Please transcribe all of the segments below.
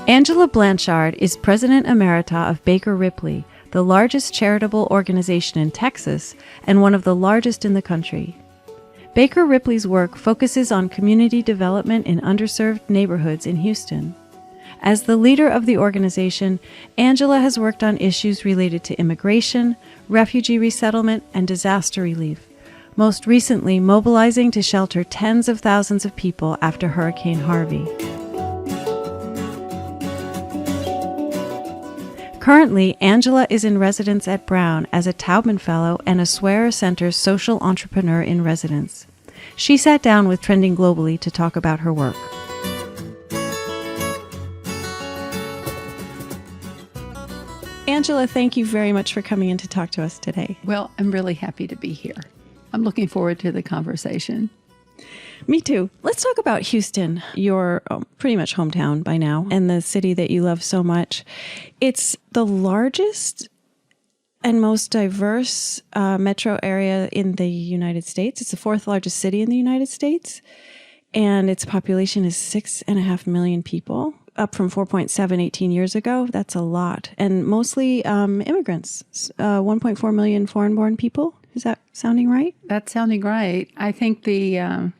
Angela Blanchard is President Emerita of Baker Ripley, the largest charitable organization in Texas and one of the largest in the country. Baker Ripley's work focuses on community development in underserved neighborhoods in Houston. As the leader of the organization, Angela has worked on issues related to immigration, refugee resettlement, and disaster relief, most recently mobilizing to shelter tens of thousands of people after Hurricane Harvey. Currently, Angela is in residence at Brown as a Taubman Fellow and a Swearer Center Social Entrepreneur in Residence. She sat down with Trending Globally to talk about her work. Angela, thank you very much for coming in to talk to us today. Well, I'm really happy to be here. I'm looking forward to the conversation. Me too. Let's talk about Houston, your pretty much hometown by now, and the city that you love so much. It's the largest and most diverse metro area in the United States. It's the fourth largest city in the United States, and its population is 6.5 million people, up from 4.7 18 years ago. That's a lot, and mostly immigrants, 1.4 million foreign-born people. Is that sounding right? That's sounding right. I think the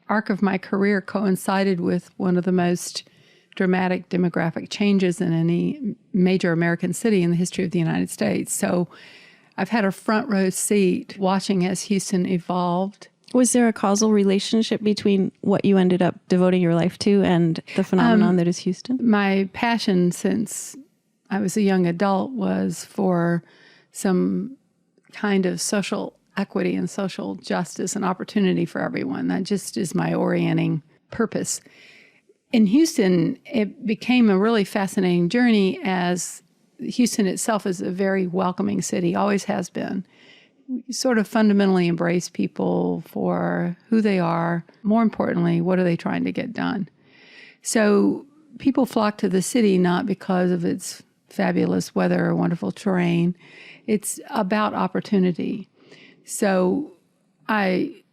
arc of my career coincided with one of the most dramatic demographic changes in any major American city in the history of the United States. So I've had a front row seat watching as Houston evolved. Was there a causal relationship between what you ended up devoting your life to and the phenomenon that is Houston? My passion since I was a young adult was for some kind of social equity and social justice and opportunity for everyone. That just is my orienting purpose. In Houston, it became a really fascinating journey as Houston itself is a very welcoming city, always has been. We sort of fundamentally embrace people for who they are. More importantly, what are they trying to get done? So people flock to the city not because of its fabulous weather or wonderful terrain. It's about opportunity. So I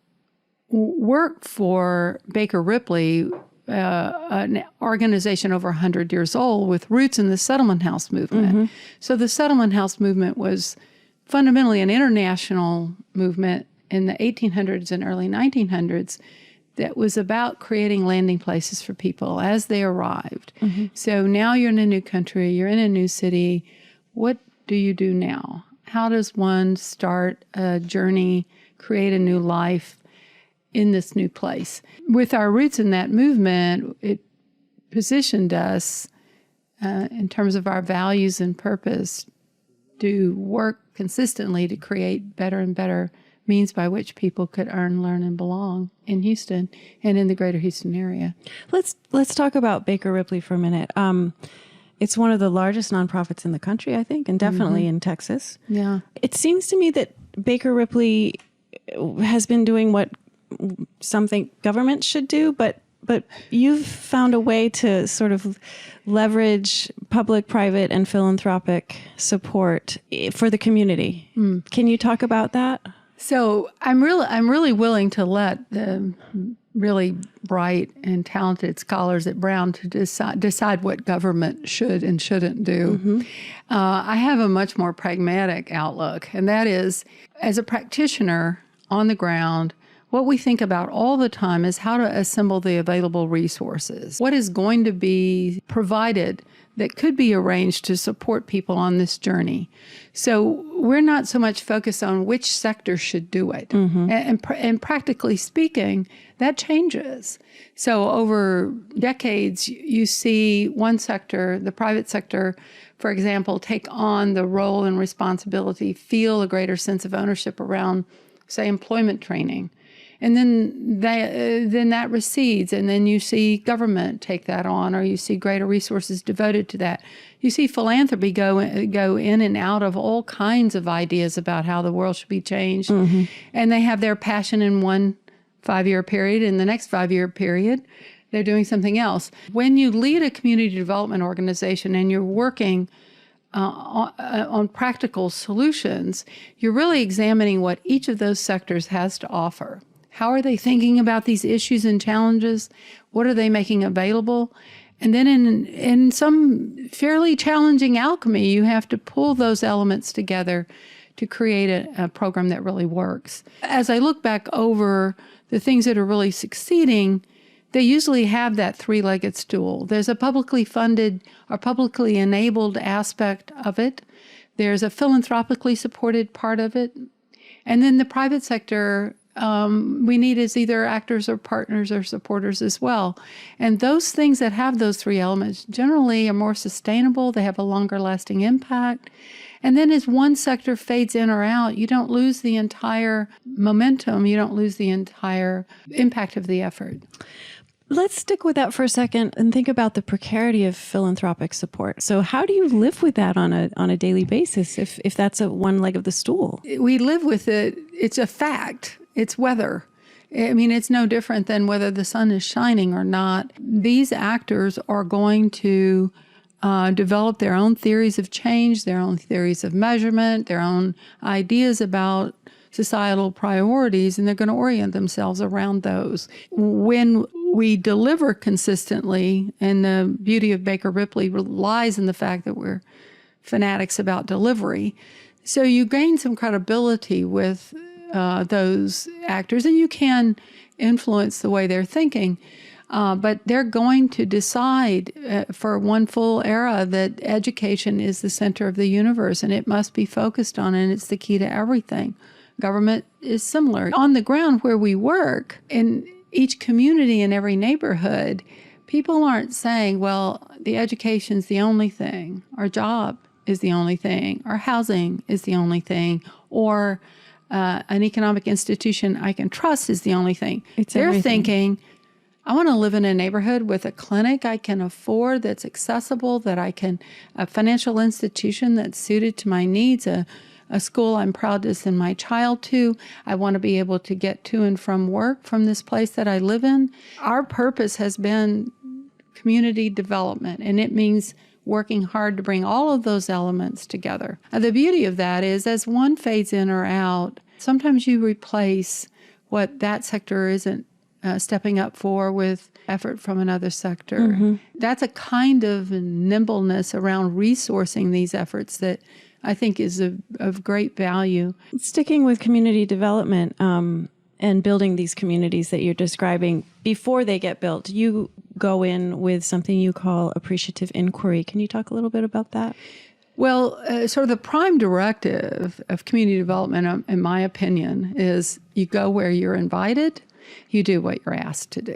work for Baker Ripley, an organization over 100 years old with roots in the settlement house movement. Mm-hmm. So the settlement house movement was fundamentally an international movement in the 1800s and early 1900s that was about creating landing places for people as they arrived. Mm-hmm. So now you're in a new country, you're in a new city. What do you do now? How does one start a journey, create a new life in this new place? With our roots in that movement, it positioned us in terms of our values and purpose to work consistently to create better and better means by which people could earn, learn, and belong in Houston and in the greater Houston area. Let's talk about Baker Ripley for a minute. It's one of the largest nonprofits in the country, I think, and definitely in Texas. Yeah. It seems to me that Baker Ripley has been doing what some think government should do, but you've found a way to sort of leverage public, private, and philanthropic support for the community. Can you talk about that? So I'm really willing to let the really bright and talented scholars at Brown to decide what government should and shouldn't do. Mm-hmm. I have a much more pragmatic outlook, and that is, as a practitioner on the ground, what we think about all the time is how to assemble the available resources. What is going to be provided that could be arranged to support people on this journey. So we're not so much focused on which sector should do it. Mm-hmm. And practically speaking, that changes. So over decades, you see one sector, the private sector, for example, take on the role and responsibility, feel a greater sense of ownership around, say, employment training. And then that recedes, and then you see government take that on, or you see greater resources devoted to that. You see philanthropy go in and out of all kinds of ideas about how the world should be changed. Mm-hmm. And they have their passion in one 5-year period. In the next 5-year period, they're doing something else. When you lead a community development organization and you're working on practical solutions, you're really examining what each of those sectors has to offer. How are they thinking about these issues and challenges? What are they making available? And then in some fairly challenging alchemy, you have to pull those elements together to create a program that really works. As I look back over the things that are really succeeding, they usually have that three-legged stool. There's a publicly funded or publicly enabled aspect of it. There's a philanthropically supported part of it. And then the private sector we need as either actors or partners or supporters as well. And those things that have those three elements generally are more sustainable. They have a longer lasting impact. And then as one sector fades in or out, you don't lose the entire momentum. You don't lose the entire impact of the effort. Let's stick with that for a second and think about the precarity of philanthropic support. So how do you live with that on a daily basis if that's one leg of the stool? We live with it. It's a fact. It's weather. I mean, it's no different than whether the sun is shining or not. These actors are going to develop their own theories of change, their own theories of measurement, their own ideas about societal priorities, and they're going to orient themselves around those. When we deliver consistently, and the beauty of Baker Ripley lies in the fact that we're fanatics about delivery, so you gain some credibility with those actors, and you can influence the way they're thinking. But they're going to decide for one full era that education is the center of the universe, and it must be focused on, and it's the key to everything. Government is similar. On the ground where we work, in each community in every neighborhood, people aren't saying, well, the education's the only thing, our job is the only thing, our housing is the only thing, or an economic institution I can trust is the only thing. They're thinking, I want to live in a neighborhood with a clinic I can afford, that's accessible, that I can, a financial institution that's suited to my needs, a school I'm proud to send my child to. I want to be able to get to and from work from this place that I live in. Our purpose has been community development, and it means working hard to bring all of those elements together. The beauty of that is as one fades in or out, sometimes you replace what that sector isn't stepping up for with effort from another sector. Mm-hmm. That's a kind of nimbleness around resourcing these efforts that I think is of great value. Sticking with community development and building these communities that you're describing, before they get built, you go in with something you call appreciative inquiry. Can you talk a little bit about that? Well, sort of the prime directive of community development, in my opinion, is you go where you're invited, you do what you're asked to do.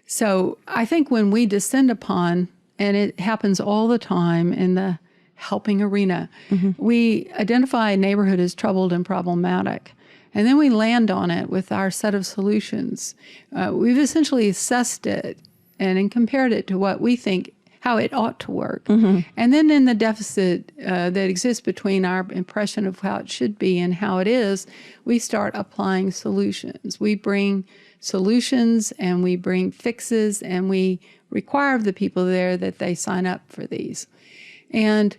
So I think when we descend upon, and it happens all the time in the helping arena, mm-hmm. we identify a neighborhood as troubled and problematic. And then we land on it with our set of solutions. We've essentially assessed it and compared it to what we think, how it ought to work. Mm-hmm. And then in the deficit that exists between our impression of how it should be and how it is, we start applying solutions. We bring solutions and we bring fixes, and we require of the people there that they sign up for these. And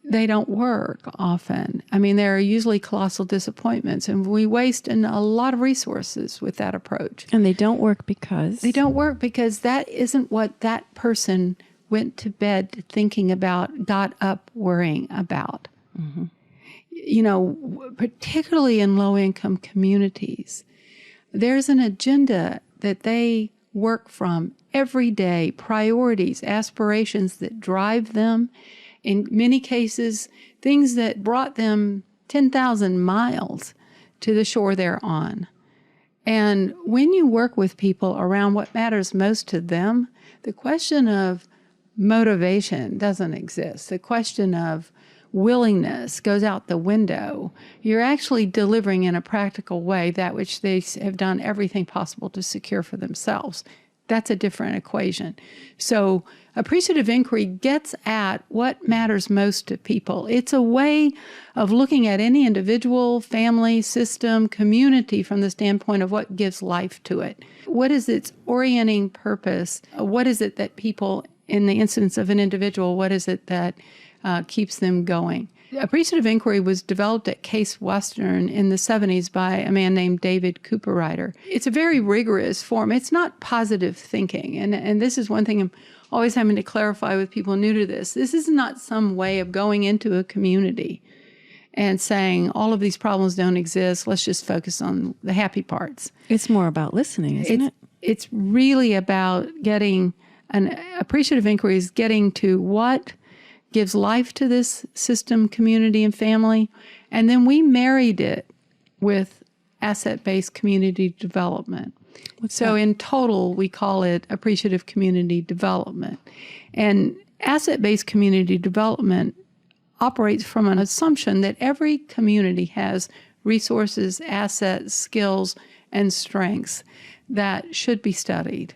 they don't work often. I mean, there are usually colossal disappointments, and we waste a lot of resources with that approach. And they don't work because? They don't work because that isn't what that person went to bed thinking about, got up worrying about. Mm-hmm. You know, particularly in low-income communities, there's an agenda that they work from every day, priorities, aspirations that drive them. In many cases, things that brought them 10,000 miles to the shore they're on. And when you work with people around what matters most to them, the question of motivation doesn't exist. The question of willingness goes out the window. You're actually delivering in a practical way that which they have done everything possible to secure for themselves. That's a different equation. So appreciative inquiry gets at what matters most to people. It's a way of looking at any individual, family, system, community from the standpoint of what gives life to it. What is its orienting purpose? What is it that people, in the instance of an individual, what is it that keeps them going? Appreciative inquiry was developed at Case Western in the 70s by a man named David Cooperrider. It's a very rigorous form. It's not positive thinking. And this is one thing I'm always having to clarify with people new to this. This is not some way of going into a community and saying all of these problems don't exist. Let's just focus on the happy parts. It's more about listening, isn't it? It's really about getting an appreciative inquiry is getting to what gives life to this system, community, and family. And then we married it with asset-based community development. So in total, we call it appreciative community development. And asset-based community development operates from an assumption that every community has resources, assets, skills, and strengths that should be studied.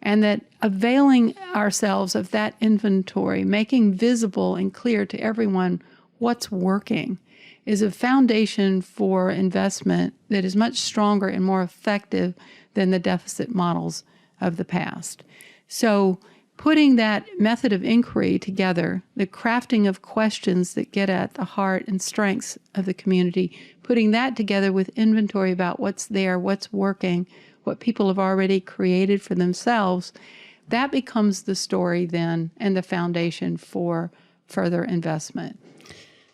And that availing ourselves of that inventory, making visible and clear to everyone what's working, is a foundation for investment that is much stronger and more effective than the deficit models of the past. So putting that method of inquiry together, the crafting of questions that get at the heart and strengths of the community, putting that together with inventory about what's there, what's working, what people have already created for themselves, that becomes the story then and the foundation for further investment.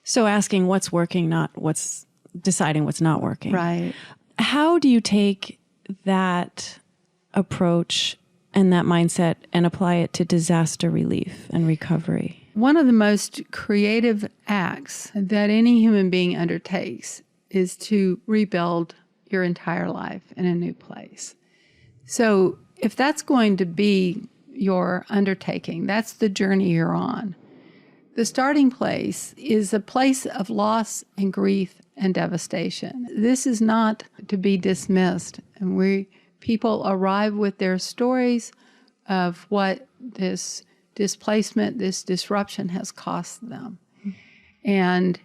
So asking what's working, not what's deciding what's not working. Right. How do you take that approach and that mindset and apply it to disaster relief and recovery? One of the most creative acts that any human being undertakes is to rebuild your entire life in a new place. So if that's going to be your undertaking, that's the journey you're on. The starting place is a place of loss and grief and devastation. This is not to be dismissed. And people arrive with their stories of what this displacement, this disruption has cost them. And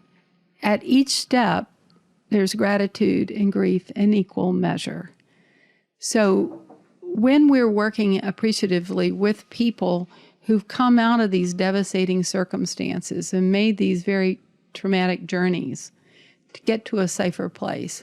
at each step, there's gratitude and grief in equal measure. So when we're working appreciatively with people who've come out of these devastating circumstances and made these very traumatic journeys to get to a safer place,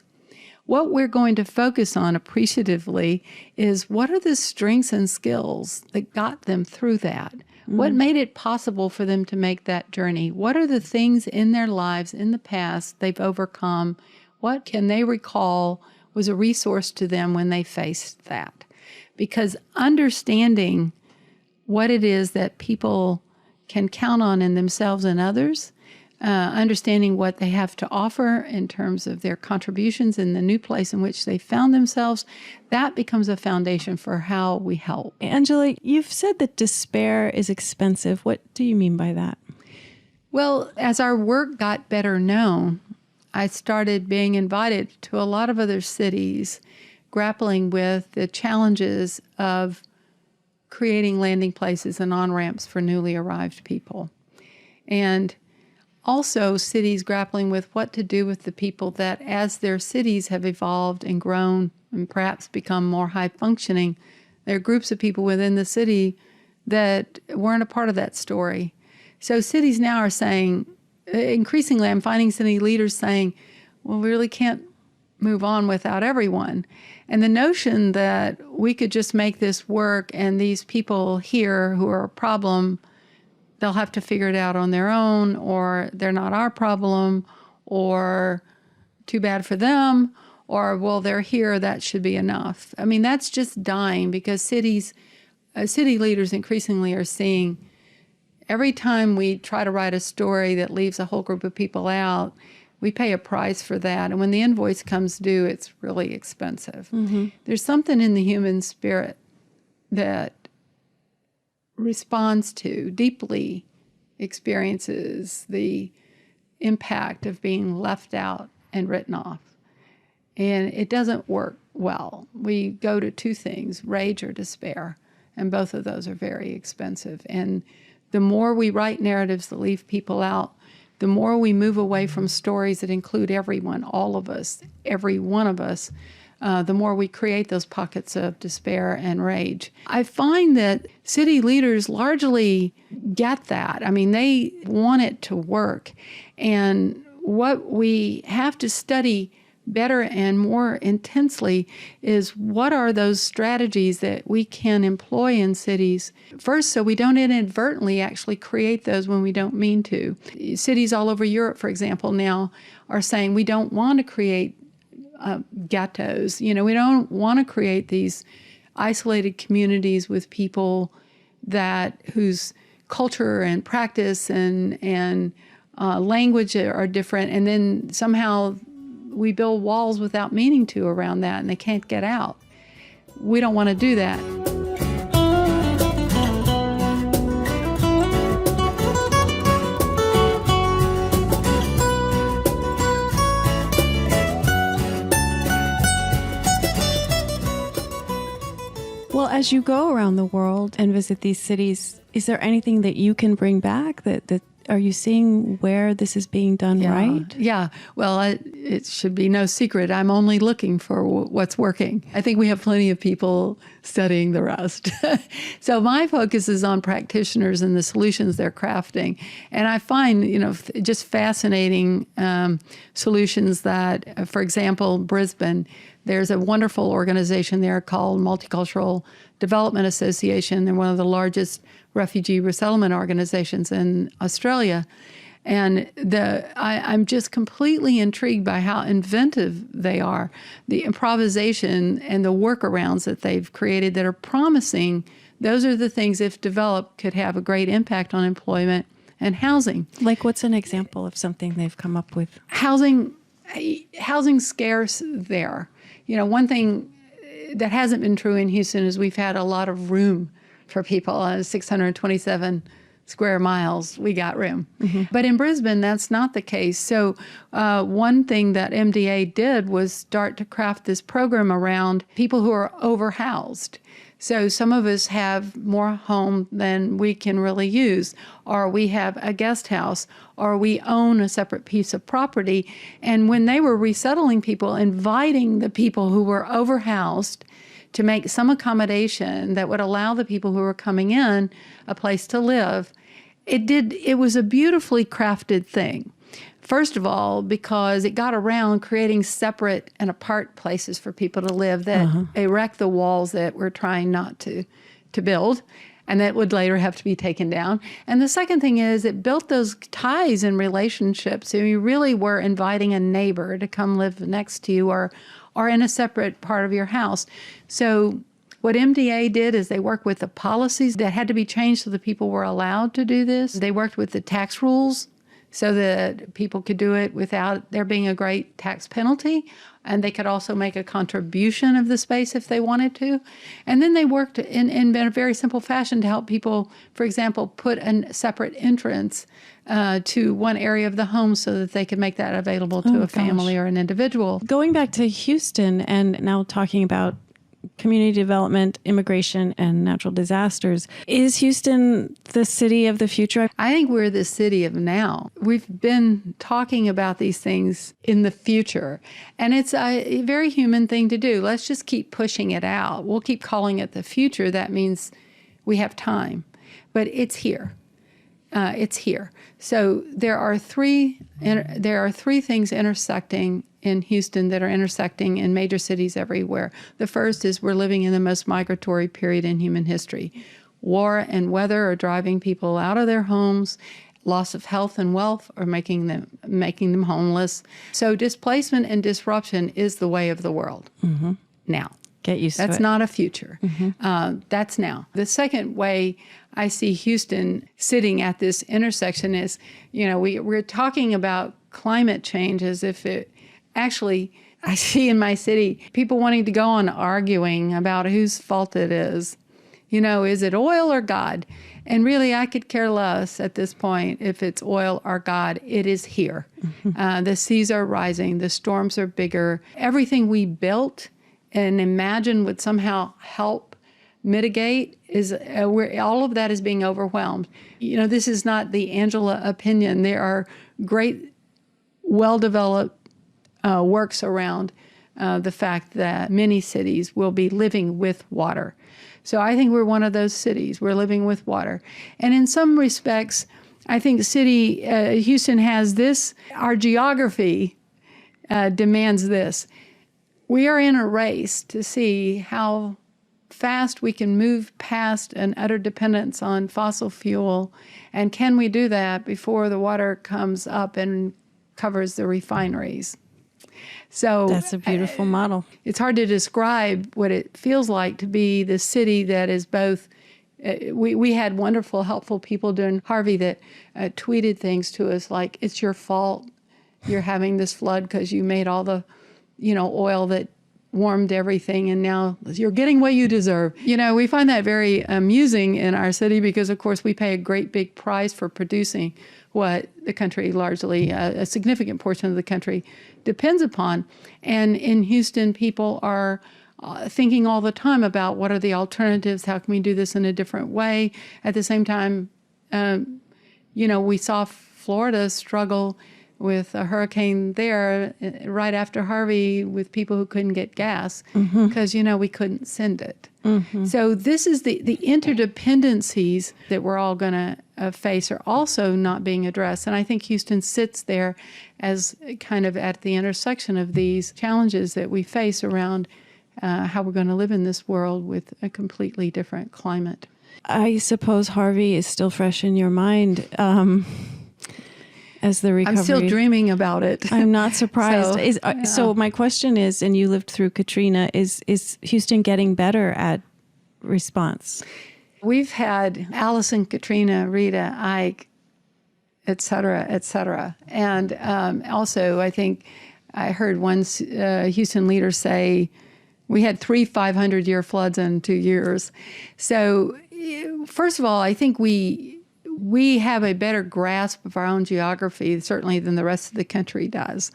what we're going to focus on appreciatively is what are the strengths and skills that got them through that? What made it possible for them to make that journey? What are the things in their lives in the past they've overcome? What can they recall was a resource to them when they faced that? Because understanding what it is that people can count on in themselves and others, understanding what they have to offer in terms of their contributions in the new place in which they found themselves, that becomes a foundation for how we help. Angela, you've said that despair is expensive. What do you mean by that? Well, as our work got better known, I started being invited to a lot of other cities grappling with the challenges of creating landing places and on-ramps for newly arrived people. And also cities grappling with what to do with the people that, as their cities have evolved and grown and perhaps become more high-functioning, there are groups of people within the city that weren't a part of that story. So cities now are saying, increasingly, I'm finding city leaders saying, well, we really can't move on without everyone. And the notion that we could just make this work and these people here who are a problem, they'll have to figure it out on their own, or they're not our problem, or too bad for them, or, well, they're here, that should be enough. I mean, that's just dying because city leaders increasingly are seeing every time we try to write a story that leaves a whole group of people out, we pay a price for that. And when the invoice comes due, it's really expensive. Mm-hmm. There's something in the human spirit that responds to, deeply experiences the impact of being left out and written off. And it doesn't work well. We go to two things, rage or despair, and both of those are very expensive. And the more we write narratives that leave people out, the more we move away from stories that include everyone, all of us, every one of us, the more we create those pockets of despair and rage. I find that city leaders largely get that. I mean, they want it to work. And what we have to study better and more intensely is what are those strategies that we can employ in cities first, so we don't inadvertently actually create those when we don't mean to. Cities all over Europe, for example, now are saying we don't want to create ghettos. We don't want to create these isolated communities with people whose culture and practice and language are different, and then somehow we build walls without meaning to around that, and they can't get out. We don't want to do that. Well, as you go around the world and visit these cities, is there anything that you can bring back? That are you seeing where this is being done right? Yeah. Well, it should be no secret. I'm only looking for what's working. I think we have plenty of people studying the rest. So my focus is on practitioners and the solutions they're crafting. And I find, just fascinating solutions that, for example, Brisbane, there's a wonderful organization there called Multicultural Development Association. They're one of the largest refugee resettlement organizations in Australia. And I'm just completely intrigued by how inventive they are, the improvisation and the workarounds that they've created that are promising. Those are the things, if developed, could have a great impact on employment and housing. Like, what's an example of something they've come up with? Housing scarce there. One thing that hasn't been true in Houston is we've had a lot of room for people. 627 square miles, we got room. Mm-hmm. But in Brisbane, that's not the case. So one thing that MDA did was start to craft this program around people who are overhoused. So some of us have more home than we can really use, or we have a guest house, or we own a separate piece of property. And when they were resettling people, inviting the people who were overhoused to make some accommodation that would allow the people who were coming in a place to live, it was a beautifully crafted thing. First of all, because it got around creating separate and apart places for people to live that erect the walls that we're trying not to build, and that would later have to be taken down. And the second thing is it built those ties and relationships. So you really were inviting a neighbor to come live next to you or in a separate part of your house. So what MDA did is they worked with the policies that had to be changed so that people were allowed to do this. They worked with the tax rules so that people could do it without there being a great tax penalty. And they could also make a contribution of the space if they wanted to. And then they worked in a very simple fashion to help people, for example, put a separate entrance to one area of the home so that they could make that available to a family or an individual. Going back to Houston and now talking about community development, immigration, and natural disasters. Is Houston the city of the future? I think we're the city of now. We've been talking about these things in the future, and it's a very human thing to do. Let's just keep pushing it out. We'll keep calling it the future. That means we have time, but it's here. It's here. So there are three things intersecting in Houston that are intersecting in major cities everywhere. The first is we're living in the most migratory period in human history. War and weather are driving people out of their homes. Loss of health and wealth are making them homeless. So displacement and disruption is the way of the world now. Get used to it. That's not a future. That's now. The second way I see Houston sitting at this intersection is, we're talking about climate change as if it actually, I see in my city, people wanting to go on arguing about whose fault it is. Is it oil or God? And really, I could care less at this point if it's oil or God. It is here. The seas are rising. The storms are bigger. Everything we built and imagined would somehow help mitigate all of that is being overwhelmed. This is not the Angela opinion. There are great, well-developed works around the fact that many cities will be living with water. So I think we're one of those cities. We're living with water. And in some respects, I think Houston has this, our geography demands this. We are in a race to see how fast we can move past an utter dependence on fossil fuel, and can we do that before the water comes up and covers the refineries? So That's a beautiful model. It's hard to describe what it feels like to be the city that is both. We had wonderful, helpful people during Harvey that tweeted things to us like, it's your fault you're having this flood because you made all the, oil that warmed everything, and now you're getting what you deserve. We find that very amusing in our city because, of course, we pay a great big price for producing what the country largely, a significant portion of the country, depends upon. And in Houston, people are thinking all the time about what are the alternatives, how can we do this in a different way. At the same time, we saw Florida struggle with a hurricane there right after Harvey with people who couldn't get gas because, we couldn't send it. So this is the interdependencies that we're all going to face are also not being addressed. And I think Houston sits there as kind of at the intersection of these challenges that we face around how we're going to live in this world with a completely different climate. I suppose Harvey is still fresh in your mind. As the recovery. I'm still dreaming about it. I'm not surprised. So my question is, and you lived through Katrina, is Houston getting better at response? We've had Allison, Katrina, Rita, Ike, et cetera, et cetera. And also, I think I heard one Houston leader say, we had 3 500-year floods in 2 years. So first of all, I think we have a better grasp of our own geography, certainly than the rest of the country does.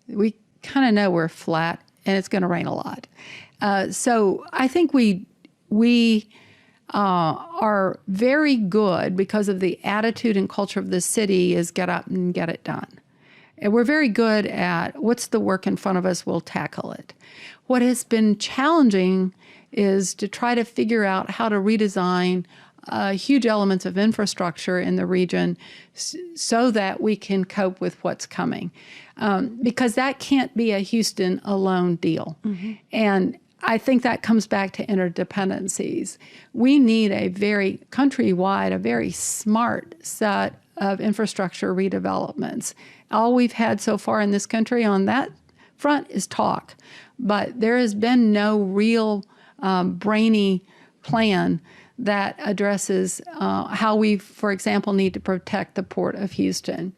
We kind of know we're flat and it's going to rain a lot. So I think we are very good because of the attitude and culture of the city is get up and get it done. And we're very good at what's the work in front of us, we'll tackle it. What has been challenging is to try to figure out how to redesign huge elements of infrastructure in the region so that we can cope with what's coming. Because that can't be a Houston alone deal. And I think that comes back to interdependencies. We need a very countrywide, a very smart set of infrastructure redevelopments. All we've had so far in this country on that front is talk, but there has been no real brainy plan that addresses how we, for example, need to protect the Port of Houston.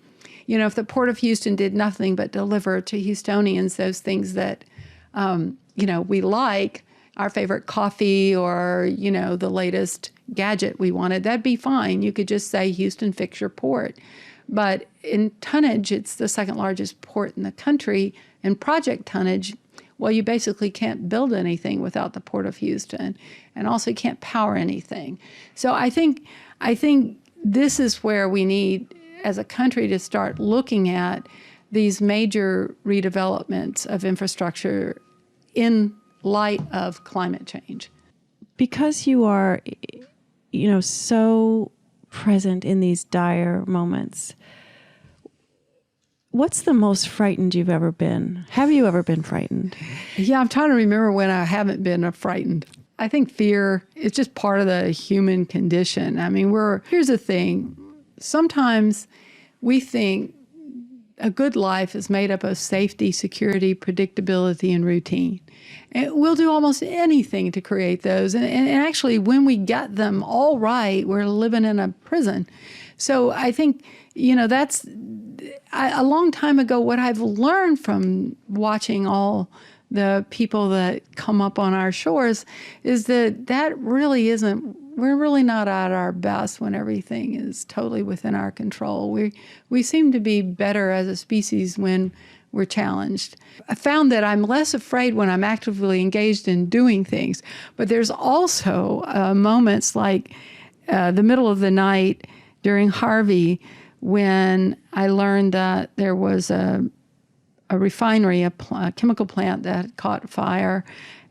If the Port of Houston did nothing but deliver to Houstonians those things that, we like, our favorite coffee or, the latest gadget we wanted, that'd be fine. You could just say, Houston, fix your port. But in tonnage, it's the second largest port in the country. In project tonnage, well, you basically can't build anything without the Port of Houston, and also you can't power anything. So I think this is where we need, as a country, to start looking at these major redevelopments of infrastructure in light of climate change. Because you are, so present in these dire moments, what's the most frightened you've ever been? Have you ever been frightened? Yeah, I'm trying to remember when I haven't been frightened. I think fear is just part of the human condition. I mean, here's the thing. Sometimes we think a good life is made up of safety, security, predictability, and routine. And we'll do almost anything to create those. And actually, when we get them all right, we're living in a prison. So I think, that's a long time ago, what I've learned from watching all the people that come up on our shores is that really isn't, we're really not at our best when everything is totally within our control. We seem to be better as a species when we're challenged. I found that I'm less afraid when I'm actively engaged in doing things, but there's also moments like the middle of the night during Harvey when I learned that there was a refinery, a chemical plant that had caught fire.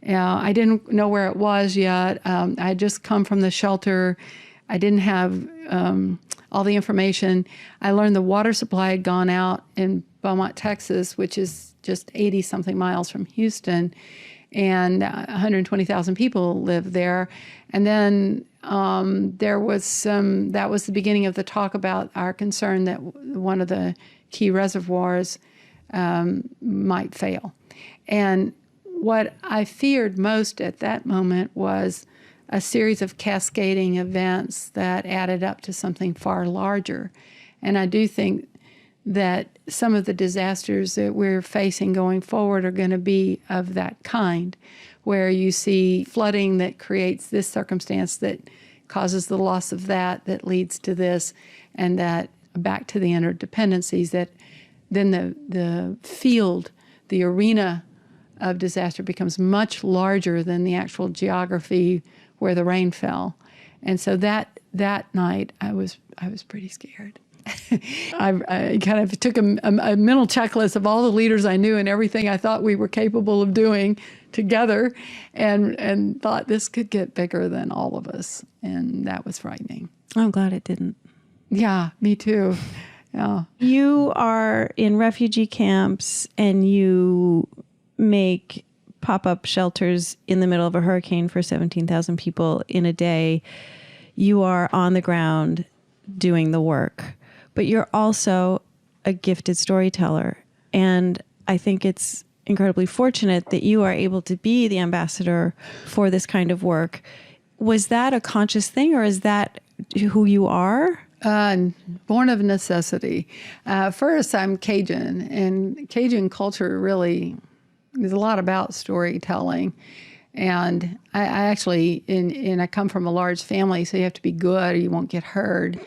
I didn't know where it was yet. I had just come from the shelter. I didn't have all the information. I learned the water supply had gone out in Beaumont, Texas, which is just 80-something miles from Houston, and 120,000 people live there. And then there was that was the beginning of the talk about our concern that one of the key reservoirs might fail. And what I feared most at that moment was a series of cascading events that added up to something far larger. And I do think that some of the disasters that we're facing going forward are going to be of that kind, where you see flooding that creates this circumstance that causes the loss of that leads to this, and that back to the interdependencies, that then the field, the arena of disaster becomes much larger than the actual geography where the rain fell. And so that night I was pretty scared. I kind of took a mental checklist of all the leaders I knew and everything I thought we were capable of doing together, and thought this could get bigger than all of us. And that was frightening. I'm glad it didn't. Yeah, me too. Yeah. You are in refugee camps and you make pop-up shelters in the middle of a hurricane for 17,000 people in a day. You are on the ground doing the work, but you're also a gifted storyteller. And I think it's incredibly fortunate that you are able to be the ambassador for this kind of work. Was that a conscious thing, or is that who you are? Born of necessity. First, I'm Cajun, and Cajun culture really is a lot about storytelling. And I actually, I come from a large family, so you have to be good or you won't get heard.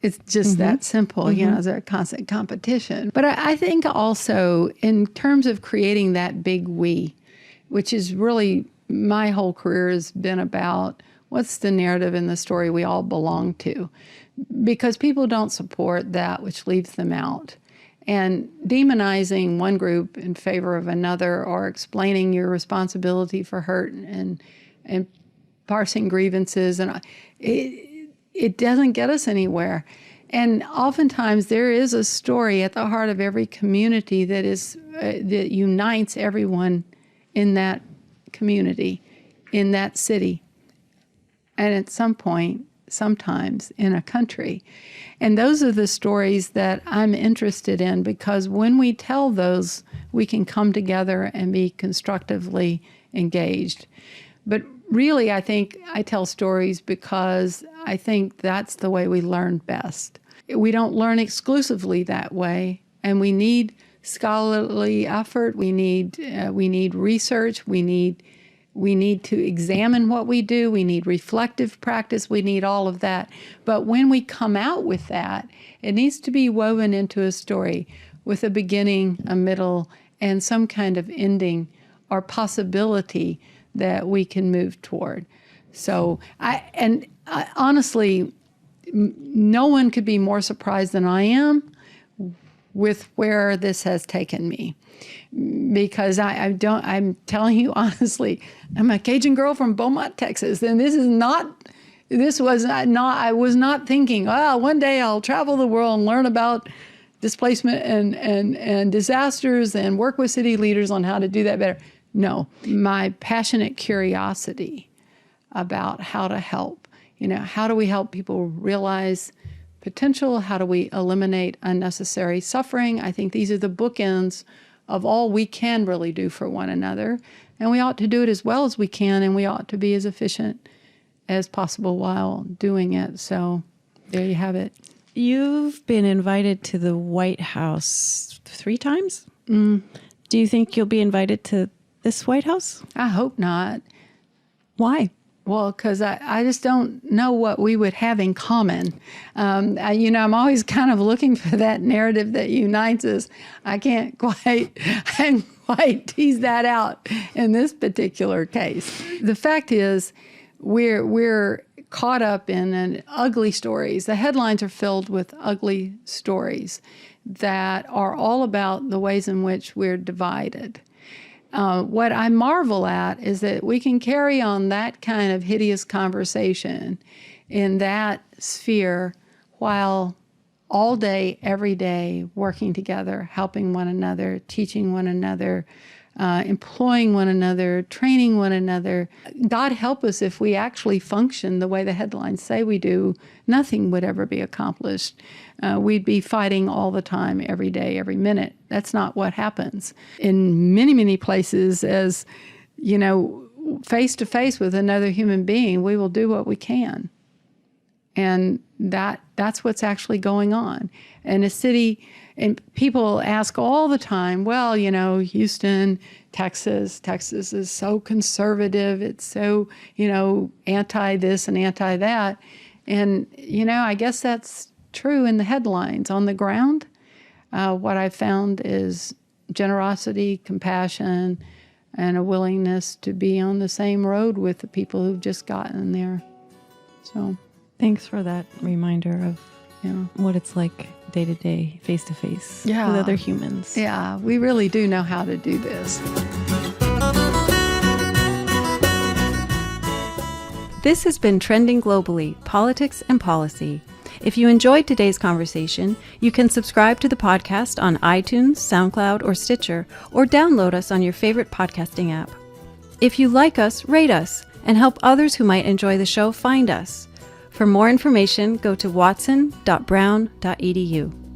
It's just that simple, there's a constant competition. But I think also in terms of creating that big we, which is really my whole career has been about what's the narrative and the story we all belong to, because people don't support that which leaves them out. And demonizing one group in favor of another, or explaining your responsibility for hurt and parsing grievances, and it doesn't get us anywhere. And oftentimes there is a story at the heart of every community that that unites everyone in that community, in that city, and at some point, sometimes in a country. And those are the stories that I'm interested in, because when we tell those, we can come together and be constructively engaged. But really, I think I tell stories because I think that's the way we learn best. We don't learn exclusively that way, and we need scholarly effort. We need research. We need to examine what we do. We need reflective practice. We need all of that. But when we come out with that, it needs to be woven into a story with a beginning, a middle, and some kind of ending or possibility that we can move toward. So honestly, no one could be more surprised than I am with where this has taken me. Because I'm telling you honestly, I'm a Cajun girl from Beaumont, Texas, and I was not thinking, one day I'll travel the world and learn about displacement and disasters and work with city leaders on how to do that better. No, my passionate curiosity about how to help, how do we help people realize potential? How do we eliminate unnecessary suffering? I think these are the bookends of all we can really do for one another. And we ought to do it as well as we can, and we ought to be as efficient as possible while doing it. So there you have it. You've been invited to the White House 3 times? Do you think you'll be invited to this White House? I hope not. Why? Well, because I just don't know what we would have in common. I'm always kind of looking for that narrative that unites us. I can't quite tease that out in this particular case. The fact is, we're caught up in ugly stories. The headlines are filled with ugly stories that are all about the ways in which we're divided. What I marvel at is that we can carry on that kind of hideous conversation in that sphere while all day, every day, working together, helping one another, teaching one another, employing one another, training one another. God help us if we actually function the way the headlines say we do, nothing would ever be accomplished. We'd be fighting all the time, every day, every minute. That's not what happens. In many, many places, as you know, face to face with another human being, we will do what we can. And that's what's actually going on. In a city, and people ask all the time, well, you know, Houston, Texas is so conservative. It's so, you know, anti this and anti that. And, you know, I guess that's true in the headlines. On the ground, what I've found is generosity, compassion, and a willingness to be on the same road with the people who've just gotten there. So thanks for that reminder of what it's like day to day, face to face with other humans. Yeah, we really do know how to do this. This has been Trending Globally, Politics and Policy. If you enjoyed today's conversation, you can subscribe to the podcast on iTunes, SoundCloud, or Stitcher, or download us on your favorite podcasting app. If you like us, rate us, and help others who might enjoy the show find us. For more information, go to watson.brown.edu.